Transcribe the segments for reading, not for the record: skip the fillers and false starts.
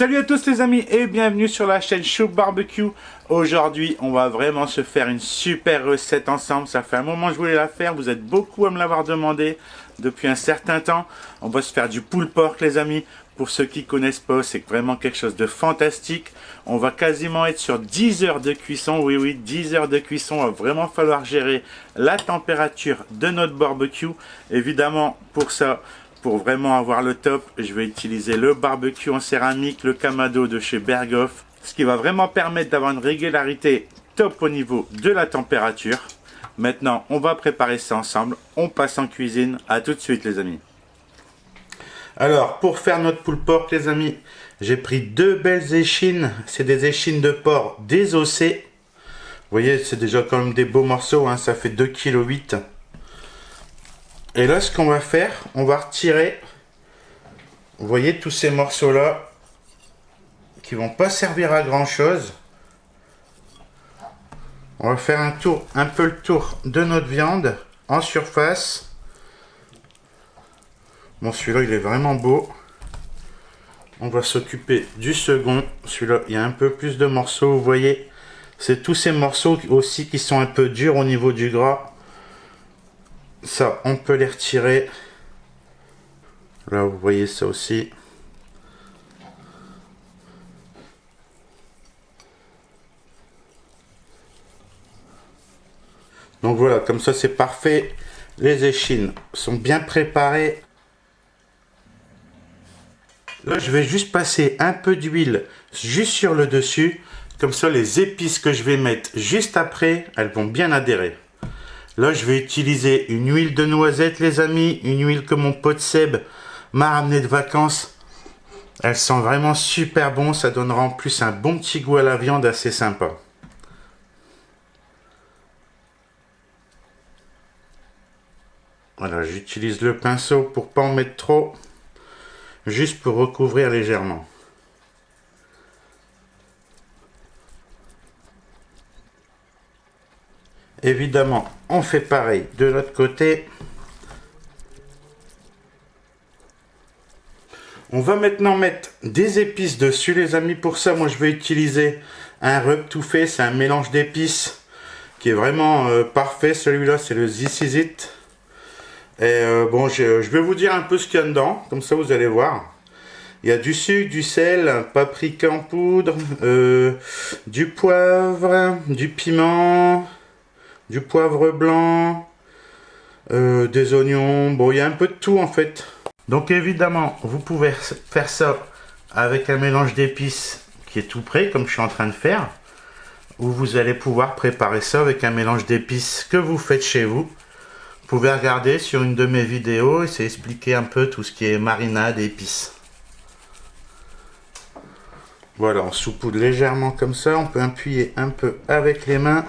Salut à tous les amis et bienvenue sur la chaîne Chouk Barbecue. Aujourd'hui on va vraiment se faire une super recette ensemble. Ça fait un moment que je voulais la faire, vous êtes beaucoup à me l'avoir demandé depuis un certain temps. On va se faire du pulled pork les amis. Pour ceux qui connaissent pas, c'est vraiment quelque chose de fantastique. On va quasiment être sur 10 heures de cuisson. Oui, 10 heures de cuisson. Il va vraiment falloir gérer la température de notre barbecue. Évidemment pour ça, pour vraiment avoir le top, je vais utiliser le barbecue en céramique, le Kamado de chez Berghoff, ce qui va vraiment permettre d'avoir une régularité top au niveau de la température. Maintenant, on va préparer ça ensemble. On passe en cuisine. À tout de suite, les amis. Alors, pour faire notre pulled pork, les amis, j'ai pris deux belles échines. C'est des échines de porc désossées. Vous voyez, c'est déjà quand même des beaux morceaux. Hein, ça fait 2,8 kg. Et là, ce qu'on va faire, on va retirer, vous voyez, tous ces morceaux-là qui vont pas servir à grand-chose. On va faire un peu le tour de notre viande en surface. Bon, celui-là, il est vraiment beau. On va s'occuper du second. Celui-là, il y a un peu plus de morceaux, vous voyez. C'est tous ces morceaux aussi qui sont un peu durs au niveau du gras. Ça, on peut les retirer. Là, vous voyez ça aussi. Donc voilà, comme ça c'est parfait. Les échines sont bien préparées. Là, je vais juste passer un peu d'huile juste sur le dessus. Comme ça, les épices que je vais mettre juste après, elles vont bien adhérer. Là, je vais utiliser une huile de noisette, les amis. Une huile que mon pote Seb m'a ramené de vacances. Elle sent vraiment super bon. Ça donnera en plus un bon petit goût à la viande assez sympa. Voilà, j'utilise le pinceau pour pas en mettre trop. Juste pour recouvrir légèrement. Évidemment, on fait pareil de l'autre côté. On va maintenant mettre des épices dessus, les amis. Pour ça, moi, je vais utiliser un rub tout fait. C'est un mélange d'épices qui est vraiment parfait. Celui-là, c'est le This Is It. Et bon, je vais vous dire un peu ce qu'il y a dedans. Comme ça, vous allez voir. Il y a du sucre, du sel, paprika en poudre, du poivre, du piment, du poivre blanc, des oignons. Bon, il y a un peu de tout en fait. Donc évidemment, vous pouvez faire ça avec un mélange d'épices qui est tout prêt, comme je suis en train de faire. Ou vous allez pouvoir préparer ça avec un mélange d'épices que vous faites chez vous. Vous pouvez regarder sur une de mes vidéos et c'est expliquer un peu tout ce qui est marinade et épices. Voilà, on saupoudre légèrement comme ça. On peut appuyer un peu avec les mains.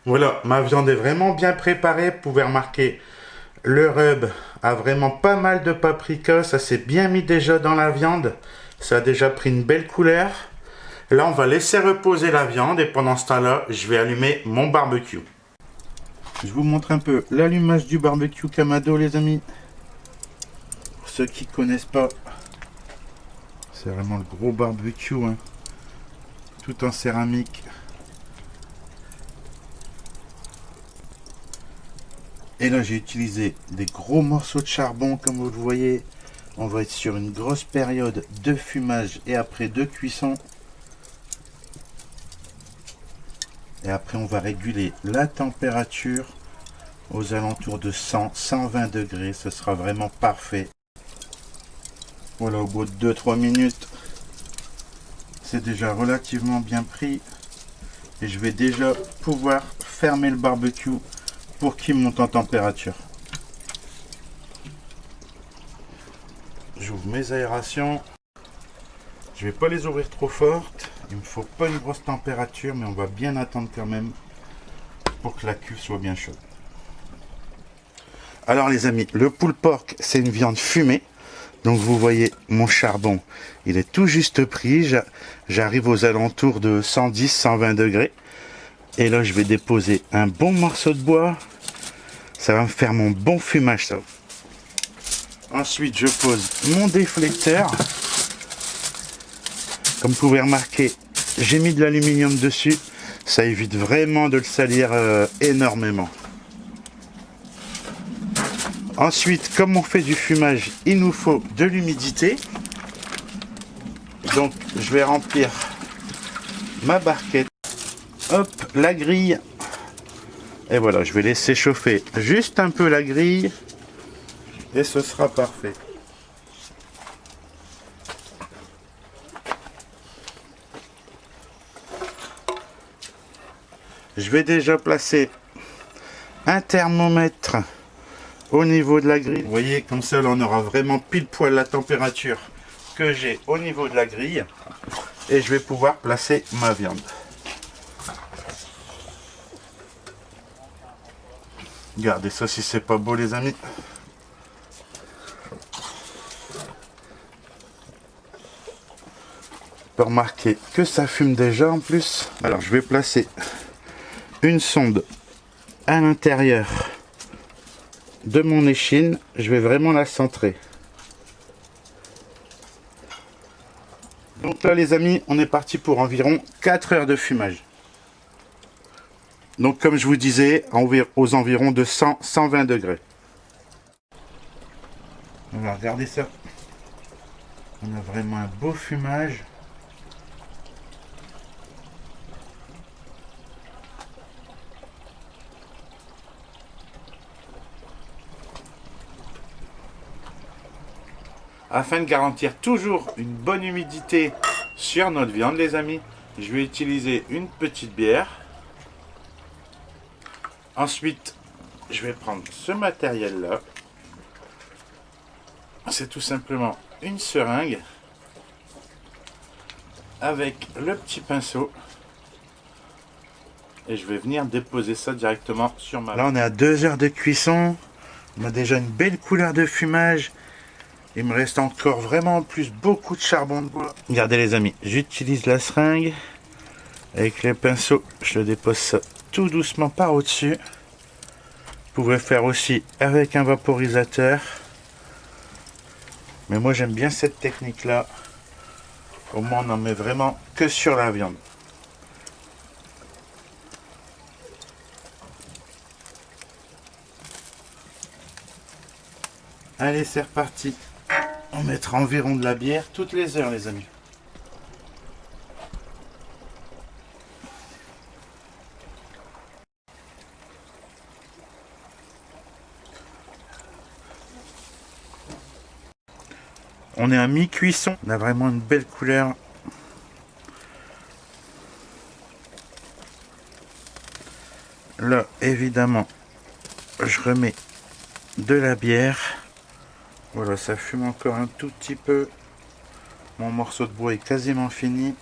Voilà, ma viande est vraiment bien préparée. Vous pouvez remarquer, le rub a vraiment pas mal de paprika. Ça s'est bien mis déjà dans la viande. Ça a déjà pris une belle couleur. Là, on va laisser reposer la viande et pendant ce temps-là, je vais allumer mon barbecue. Je vous montre un peu l'allumage du barbecue Kamado, les amis. Pour ceux qui ne connaissent pas, c'est vraiment le gros barbecue, hein. Tout en céramique. Et là, j'ai utilisé des gros morceaux de charbon, comme vous le voyez. On va être sur une grosse période de fumage et après de cuisson. Et après, on va réguler la température aux alentours de 100-120 degrés. Ce sera vraiment parfait. Voilà, au bout de 2-3 minutes, c'est déjà relativement bien pris. Et je vais déjà pouvoir fermer le barbecue pour qu'il monte en température. J'ouvre mes aérations. Je vais pas les ouvrir trop fortes. Il me faut pas une grosse température, mais on va bien attendre quand même pour que la cuve soit bien chaude. Alors les amis, le pulled pork, c'est une viande fumée. Donc vous voyez, mon charbon, il est tout juste pris. J'arrive aux alentours de 110-120 degrés. Et là, je vais déposer un bon morceau de bois. Ça va me faire mon bon fumage, ça. Ensuite, je pose mon déflecteur. Comme vous pouvez remarquer, j'ai mis de l'aluminium dessus. Ça évite vraiment de le salir énormément. Ensuite, comme on fait du fumage, il nous faut de l'humidité. Donc, je vais remplir ma barquette. Hop, la grille. Et voilà, je vais laisser chauffer juste un peu la grille. Et ce sera parfait. Je vais déjà placer un thermomètre au niveau de la grille. Vous voyez, comme ça, là, on aura vraiment pile poil la température que j'ai au niveau de la grille. Et je vais pouvoir placer ma viande. Regardez ça si c'est pas beau, les amis. On peut remarquer que ça fume déjà en plus. Alors je vais placer une sonde à l'intérieur de mon échine. Je vais vraiment la centrer. Donc là les amis, on est parti pour environ 4 heures de fumage. Donc comme je vous disais, aux environs de 100-120 degrés. On va regarder ça. On a vraiment un beau fumage. Afin de garantir toujours une bonne humidité sur notre viande, les amis, je vais utiliser une petite bière. Ensuite, je vais prendre ce matériel-là. C'est tout simplement une seringue avec le petit pinceau. Et je vais venir déposer ça directement sur ma... Là, on est à 2 heures de cuisson. On a déjà une belle couleur de fumage. Il me reste encore vraiment en plus beaucoup de charbon de bois. Regardez les amis, j'utilise la seringue. Avec les pinceaux, je le dépose ça tout doucement par au-dessus. Vous pouvez faire aussi avec un vaporisateur. Mais moi j'aime bien cette technique là. Au moins on n'en met vraiment que sur la viande. Allez, c'est reparti. On mettra environ de la bière toutes les heures, les amis. On est à mi-cuisson. On a vraiment une belle couleur. Là, évidemment, je remets de la bière. Voilà, ça fume encore un tout petit peu. Mon morceau de bois est quasiment fini.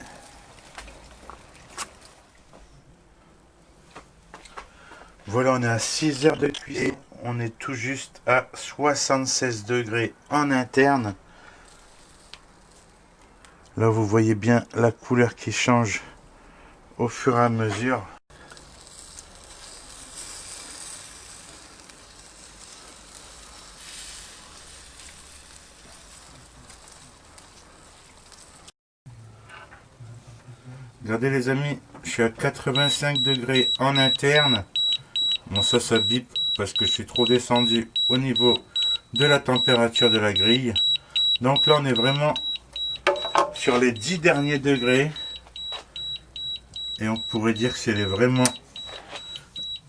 Voilà, on est à 6 heures de cuisson. On est tout juste à 76 degrés en interne. Là, vous voyez bien la couleur qui change au fur et à mesure. Regardez les amis, je suis à 85 degrés en interne. Bon, ça bip parce que je suis trop descendu au niveau de la température de la grille. Donc là, on est vraiment sur les 10 derniers degrés. Et on pourrait dire que c'est vraiment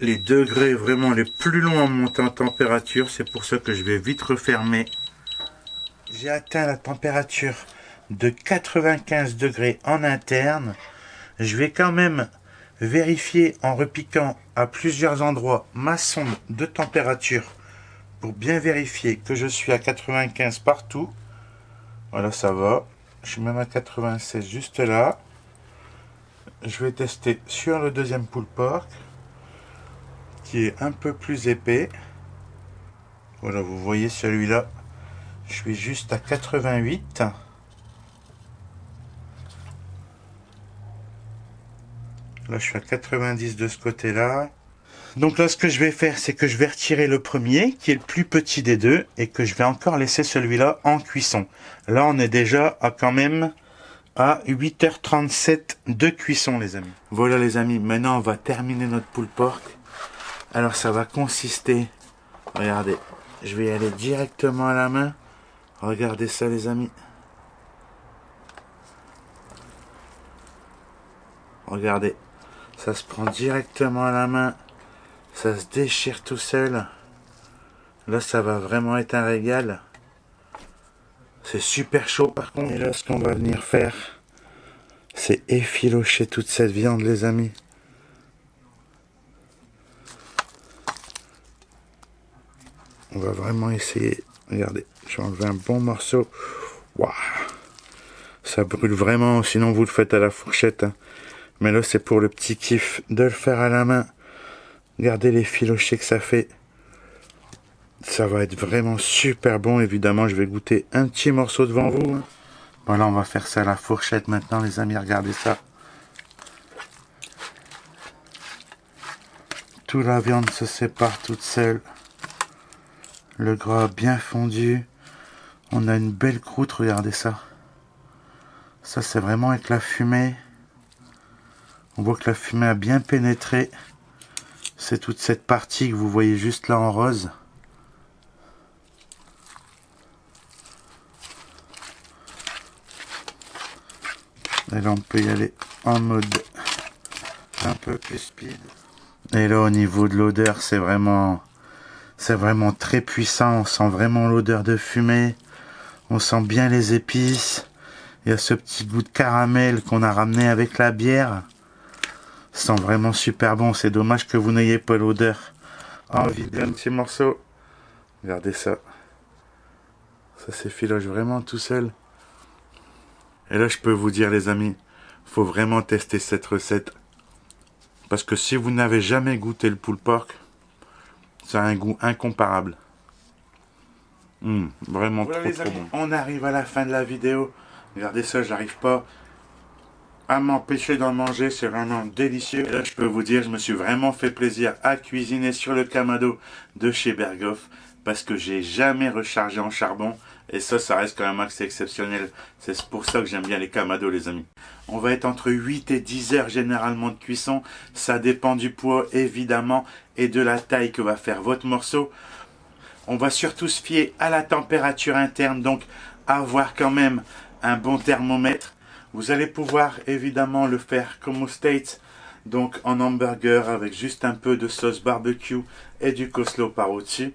les degrés vraiment les plus longs en montant en température. C'est pour ça que je vais vite refermer. J'ai atteint la température de 95 degrés en interne. Je vais quand même vérifier en repiquant à plusieurs endroits ma sonde de température pour bien vérifier que je suis à 95 partout. Voilà, ça va. Je suis même à 96 juste là. Je vais tester sur le deuxième pulled pork qui est un peu plus épais. Voilà, vous voyez celui-là. Je suis juste à 88. Là, je suis à 90 de ce côté-là. Donc là, ce que je vais faire, c'est que je vais retirer le premier, qui est le plus petit des deux, et que je vais encore laisser celui-là en cuisson. Là, on est déjà à quand même à 8h37 de cuisson, les amis. Voilà, les amis, maintenant, on va terminer notre pulled pork. Alors, ça va consister, regardez, je vais y aller directement à la main. Regardez ça, les amis. Regardez, ça se prend directement à la main. Ça se déchire tout seul. Là, ça va vraiment être un régal. C'est super chaud par contre. Et là, ce qu'on va venir faire, c'est effilocher toute cette viande, les amis. On va vraiment essayer. Regardez, j'ai enlevé un bon morceau. Waouh! Ça brûle vraiment, sinon vous le faites à la fourchette. Hein. Mais là, c'est pour le petit kiff de le faire à la main. Regardez les filochés que ça fait. Ça va être vraiment super bon. Évidemment, je vais goûter un petit morceau devant vous. Hein. Voilà, on va faire ça à la fourchette maintenant, les amis. Regardez ça. Toute la viande se sépare toute seule. Le gras bien fondu. On a une belle croûte, regardez ça. Ça, c'est vraiment avec la fumée. On voit que la fumée a bien pénétré. C'est toute cette partie que vous voyez juste là en rose. Et là, on peut y aller en mode un peu plus speed. Et là, au niveau de l'odeur, c'est vraiment très puissant. On sent vraiment l'odeur de fumée. On sent bien les épices. Il y a ce petit goût de caramel qu'on a ramené avec la bière. Ça sent vraiment super bon. C'est dommage que vous n'ayez pas l'odeur. Envie d'un petit morceau. Regardez ça. Ça s'effiloche vraiment tout seul. Et là, je peux vous dire, les amis, faut vraiment tester cette recette. Parce que si vous n'avez jamais goûté le pulled pork, ça a un goût incomparable. Vraiment voilà, trop bon. On arrive à la fin de la vidéo. Regardez ça, j'arrive pas à m'empêcher d'en manger, c'est vraiment délicieux. Et là, je peux vous dire, je me suis vraiment fait plaisir à cuisiner sur le Kamado de chez Berghoff parce que j'ai jamais rechargé en charbon. Et ça reste quand même assez exceptionnel. C'est pour ça que j'aime bien les Kamado, les amis. On va être entre 8 et 10 heures généralement de cuisson. Ça dépend du poids, évidemment, et de la taille que va faire votre morceau. On va surtout se fier à la température interne, donc avoir quand même un bon thermomètre. Vous allez pouvoir évidemment le faire comme aux States, donc en hamburger avec juste un peu de sauce barbecue et du coleslaw par au-dessus.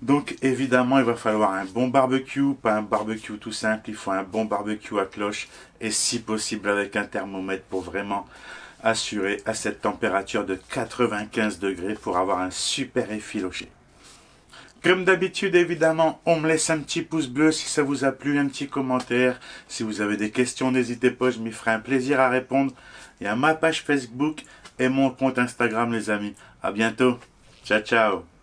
Donc évidemment il va falloir un bon barbecue, pas un barbecue tout simple, il faut un bon barbecue à cloche et si possible avec un thermomètre pour vraiment assurer à cette température de 95 degrés pour avoir un super effiloché. Comme d'habitude, évidemment, on me laisse un petit pouce bleu si ça vous a plu, un petit commentaire. Si vous avez des questions, n'hésitez pas, je m'y ferai un plaisir à répondre. Il y a ma page Facebook et mon compte Instagram, les amis. À bientôt. Ciao, ciao.